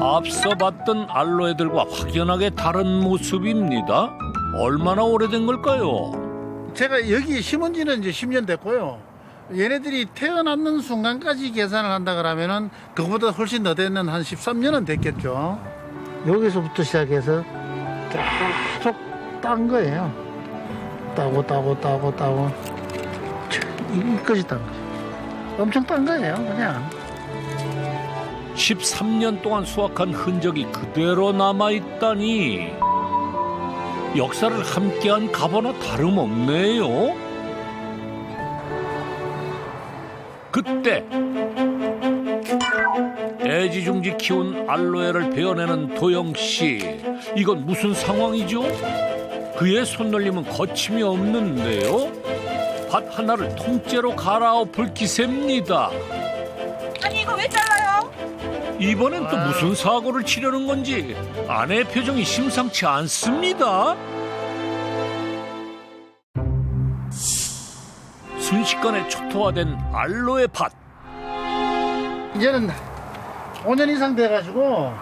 앞서 봤던 알로에들과 확연하게 다른 모습입니다. 얼마나 오래된 걸까요? 제가 여기 심은 지는 이제 10년 됐고요. 얘네들이 태어나는 순간까지 계산을 한다 그러면은 그거보다 훨씬 더 됐는 한 13년은 됐겠죠. 여기서부터 시작해서 계속 딴 거예요. 따고 이까지 딴 거예요. 엄청 딴 거예요, 그냥. 13년 동안 수확한 흔적이 그대로 남아있다니 역사를 함께한 가보나 다름없네요. 그때 애지중지 키운 알로에를 베어내는 도영씨, 이건 무슨 상황이죠? 그의 손놀림은 거침이 없는데요. 밭 하나를 통째로 갈아엎을 기세입니다. 아니 이거 왜 잘라요? 이번엔 또 무슨 사고를 치려는 건지 아내의 표정이 심상치 않습니다. 순식간에 초토화된 알로에 밭. 이제는 5년 이상 돼가지고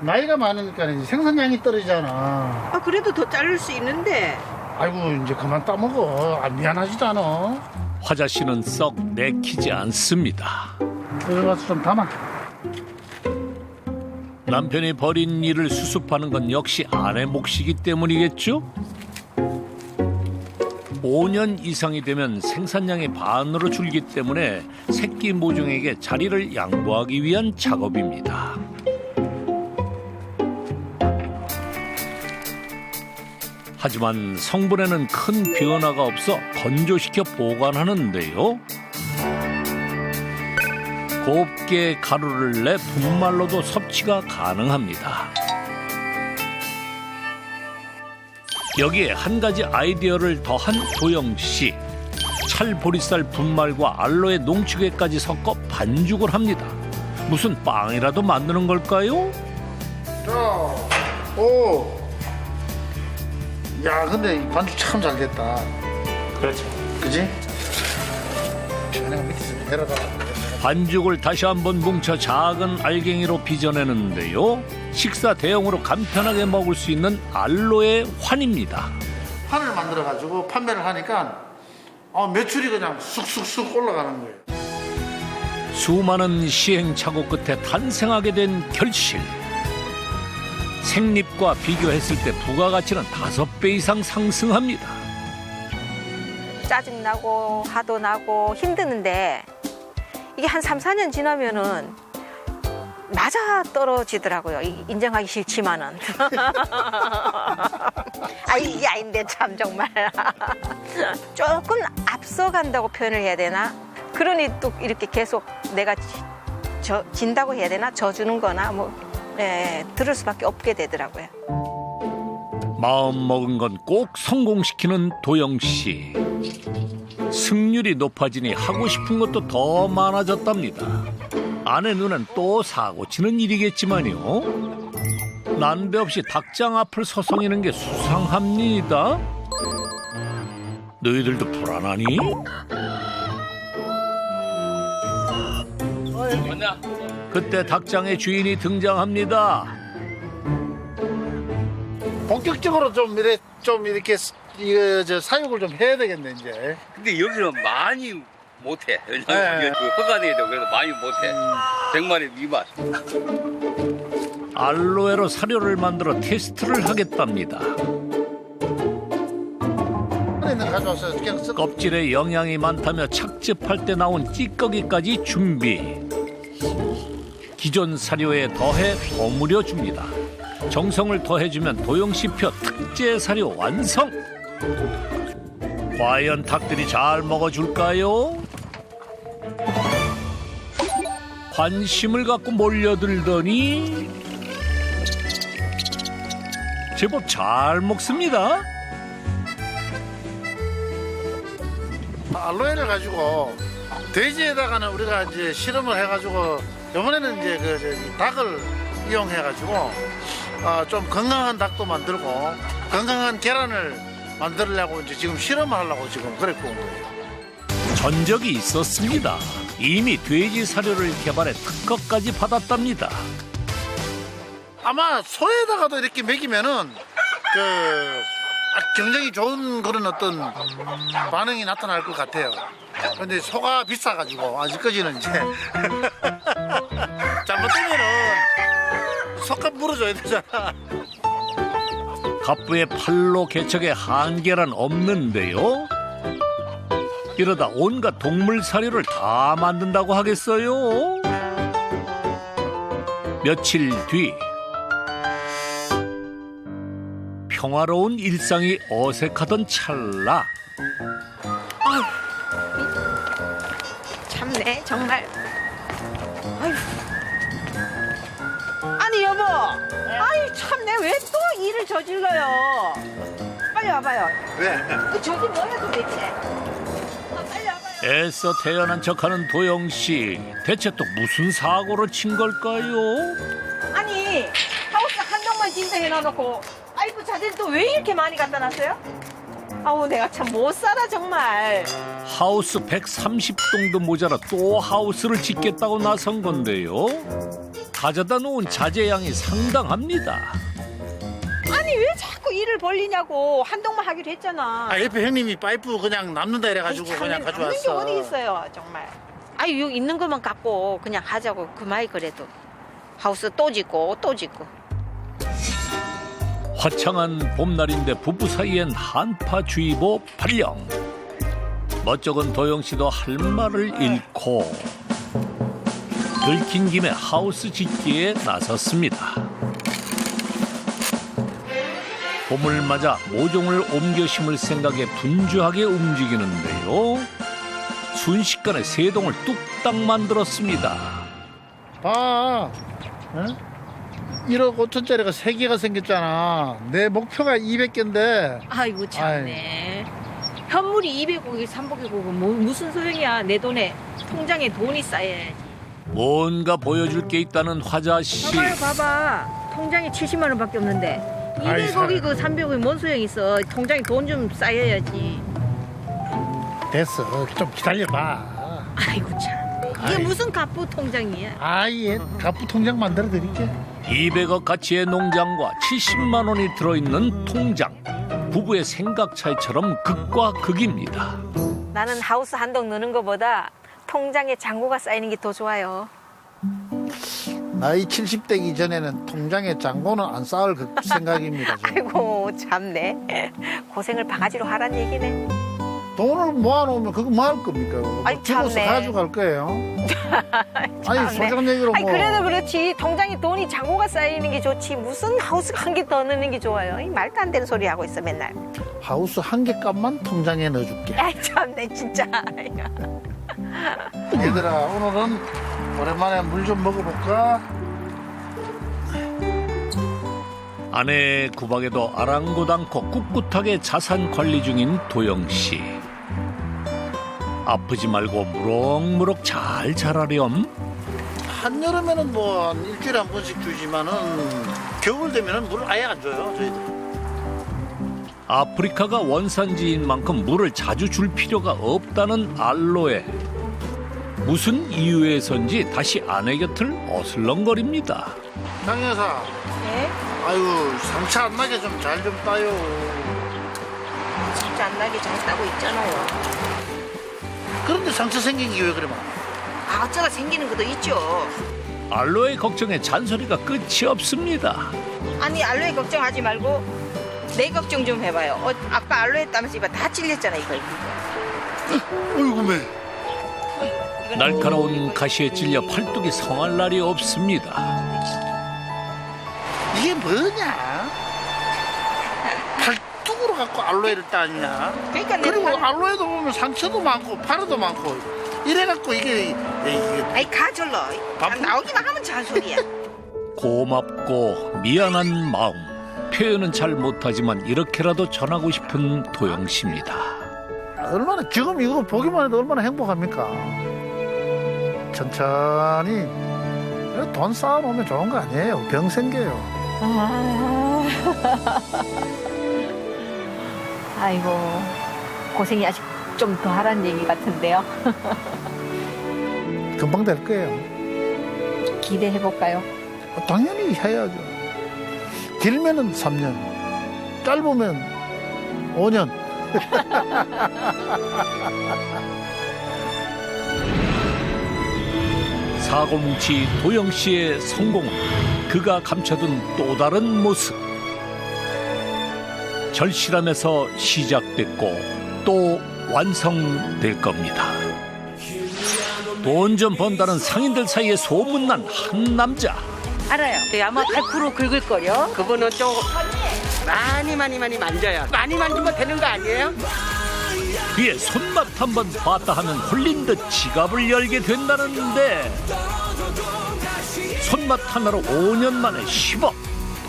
나이가 많으니까 이제 생산량이 떨어지잖아. 그래도 더 자를 수 있는데. 아이고 이제 그만 따먹어. 미안하지도 않아. 화자 씨는 썩 내키지 않습니다. 여기 가서 좀 담아. 남편이 벌인 일을 수습하는 건 역시 아내 몫이기 때문이겠죠? 5년 이상이 되면 생산량이 반으로 줄기 때문에 새끼 모종에게 자리를 양보하기 위한 작업입니다. 하지만 성분에는 큰 변화가 없어 건조시켜 보관하는데요. 곱게 가루를 내 분말로도 섭취가 가능합니다. 여기에 한 가지 아이디어를 더한 도영 씨. 찰보리쌀 분말과 알로에 농축액까지 섞어 반죽을 합니다. 무슨 빵이라도 만드는 걸까요? 자, 오. 야, 근데 이 반죽 참 잘 됐다. 그렇죠. 그지? 내가 밑에서 내려가. 반죽을 다시 한번 뭉쳐 작은 알갱이로 식사 대용으로 간편하게 먹을 수 있는 알로에 환입니다. 판을 만들 만들어가지고 판매를 하니까 매출이 그냥 쑥쑥쑥 올라가는 거예요. 수많은 시행착오 끝에 탄생하게 된 결실. 생립과 비교했을 때 부가가치는 5배 이상 상승합니다. 짜증나고 화도 나고 힘드는데 이게 한 3, 4년 지나면은 맞아 떨어지더라고요. 인정하기 싫지만은. 이게 아닌데 참 정말. 조금 앞서간다고 표현을 해야 되나? 그러니 또 이렇게 계속 내가 진다고 해야 되나? 져주는 거나 들을 수밖에 없게 되더라고요. 마음 먹은 건 꼭 성공시키는 도영 씨. 승률이 높아지니 하고 싶은 것도 더 많아졌답니다. 아내 눈엔 또 사고치는 일이겠지만요. 난데없이 닭장 앞을 서성이는 게 수상합니다. 너희들도 불안하니? 그때 닭장의 주인이 등장합니다. 본격적으로 좀 이렇게 사육을 좀 해야 되겠네 이제. 근데 여기는 많이 못해. 왜냐면 허가돼도 그래도 많이 못해. 100마리 미만. 알로에로 사료를 만들어 테스트를 하겠답니다. 껍질에 영양이 많다며 착즙할 때 나온 찌꺼기까지 준비. 기존 사료에 더해 버무려 줍니다. 정성을 더해주면 도영씨표 특제 사료 완성. 과연 닭들이 잘 먹어줄까요? 관심을 갖고 몰려들더니 제법 잘 먹습니다. 알로에를 가지고 돼지에다가는 우리가 이제 실험을 해가지고 이번에는 이제 닭을 이용해가지고 좀 건강한 닭도 만들고 건강한 계란을 만들려고 이제 지금 실험을 하려고 지금 그랬고. 전적이 있었습니다. 이미 돼지 사료를 개발해 특허까지 받았답니다. 아마 소에다가도 이렇게 먹이면은 굉장히 좋은 그런 어떤 반응이 나타날 것 같아요. 근데 소가 비싸가지고 아직까지는 이제 잘못되면은 소값 물어줘야 되잖아. 갑부의 팔로 개척에 한계란 없는데요. 이러다 온갖 동물 사료를 다 만든다고 하겠어요. 며칠 뒤 평화로운 일상이 어색하던 찰나. 참네 정말. 아휴. 아니 여보. 아유 참네 왜 또 일을 저질러요. 빨리 와봐요. 왜? 저기 뭐야 도대체. 빨리 와봐요. 애써 태연한 척하는 도영씨. 대체 또 무슨 사고를 친 걸까요? 아니 하우스 한 동만 진짜 해놔놓고 아이고 자들 또 왜 이렇게 많이 갖다 놨어요? 아우 내가 참 못 살아 정말. 하우스 130동도 모자라 또 하우스를 짓겠다고 나선 건데요. 가져다 놓은 자재양이 상당합니다. 아니 왜 자꾸 일을 벌리냐고. 한 동만 하기로 했잖아. 옆에 형님이 파이프 그냥 남는다 이래가지고 그냥 가져왔어. 남는 게 어디 있어요 정말. 아유 여기 있는 것만 갖고 그냥 하자고 그만이. 그래도 하우스 또 짓고 또 짓고. 화창한 봄날인데 부부 사이엔 한파주의보 발령. 멋쩍은 도영씨도 할 말을 잃고 들킨 김에 하우스 짓기에 나섰습니다. 봄을 맞아 모종을 옮겨 심을 생각에 분주하게 움직이는데요. 순식간에 3동을 뚝딱 만들었습니다. 봐. 응? 1억 5천짜리가 3개가 생겼잖아. 내 목표가 200개인데. 아이고 참네. 현물이 200억이 300억이고 무슨 소용이야. 내 돈에 통장에 돈이 쌓여야지. 뭔가 보여줄 게 있다는 화자씨. 봐봐. 통장에 70만 원밖에 없는데 200억이고 300억이 뭔 소용이 있어. 통장에 돈 좀 쌓여야지. 됐어. 좀 기다려봐. 아이고 참. 이게 무슨 갑부 통장이야. 아예 갑부 통장 만들어 드릴게. 200억 가치의 농장과 70만 원이 들어있는 통장. 부부의 생각 차이처럼 극과 극입니다. 나는 하우스 한 동 넣는 것보다 통장에 잔고가 쌓이는 게 더 좋아요. 나이 70대기 전에는 통장에 잔고는 안 쌓을 그 생각입니다. 저는. 아이고 참네. 고생을 바가지로 하란 얘기네. 돈을 모아놓으면 그거 뭐 할 겁니까? 아이, 집어서 참네. 가져갈 거예요. 아니 솔직한 얘기로 아니 뭐. 그래도 그렇지 통장에 돈이 잔고가 쌓이는 게 좋지 무슨 하우스 한 개 더 넣는 게 좋아요. 이 말도 안 되는 소리 하고 있어 맨날. 하우스 한 개 값만 통장에 넣어줄게. 아이 참네 진짜. 얘들아 오늘은 오랜만에 물 좀 먹어볼까? 아내의 구박에도 아랑곳 않고 꿋꿋하게 자산 관리 중인 도영 씨. 아프지 말고 무럭무럭 잘 자라렴. 한여름에는 뭐 한 일주일에 한 번씩 주지만은 겨울 되면은 물을 아예 안 줘요 저희들. 아프리카가 원산지인 만큼 물을 자주 줄 필요가 없다는 알로에. 무슨 이유에선지 다시 아내 곁을 어슬렁거립니다. 장 여사. 네? 아유 상처 안 나게 좀 잘 좀 따요. 진짜 안 나게 잘 따고 있잖아요. 그런데 상처 생긴 게 왜 그래 막? 아 어쩌다 생기는 것도 있죠. 알로에 걱정에 잔소리가 끝이 없습니다. 아니 알로에 걱정하지 말고 내 걱정 좀 해봐요. 아까 알로에 따면서 이봐 다 찔렸잖아 이거. 어이구 매. 날카로운 가시에 찔려 팔뚝이 성할 날이 없습니다. 이게 뭐냐? 팔뚝으로 갖고 알로에를 따냐? 그러니까 그리고 알로에도 보면 상처도 많고 파르도 많고 이래갖고 이게 아이 가절러. 나오기만 하면 잔소리야. 고맙고 미안한 마음 표현은 잘 못하지만 이렇게라도 전하고 싶은 도영 씨입니다. 얼마나 지금 이거 보기만 해도 얼마나 행복합니까? 천천히 돈 쌓아놓으면 좋은 거 아니에요. 병 생겨요. 아이고 고생이 아직 좀 더 하란 얘기 같은데요. 금방 될 거예요. 기대해 볼까요? 당연히 해야죠. 길면은 3년, 짧으면 5년. 사고뭉치 도영 씨의 성공은 그가 감춰둔 또 다른 모습. 절실함에서 시작됐고 또 완성될 겁니다. 돈 좀 번다는 상인들 사이에 소문난 한 남자. 알아요. 아마 100% 긁을걸요. 그분은 좀 많이 만져요. 많이 만지면 되는 거 아니에요? 그의 손맛 한번 봤다 하면 홀린 듯 지갑을 열게 된다는데 손맛 하나로 5년 만에 10억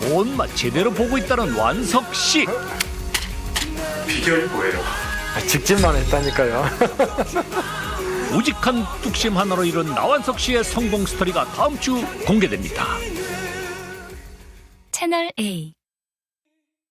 돈맛 제대로 보고 있다는 완석 씨. 비결이 뭐예요? 직진만 했다니까요. 우직한 뚝심 하나로 이룬 나완석 씨의 성공 스토리가 다음 주 공개됩니다. 채널 A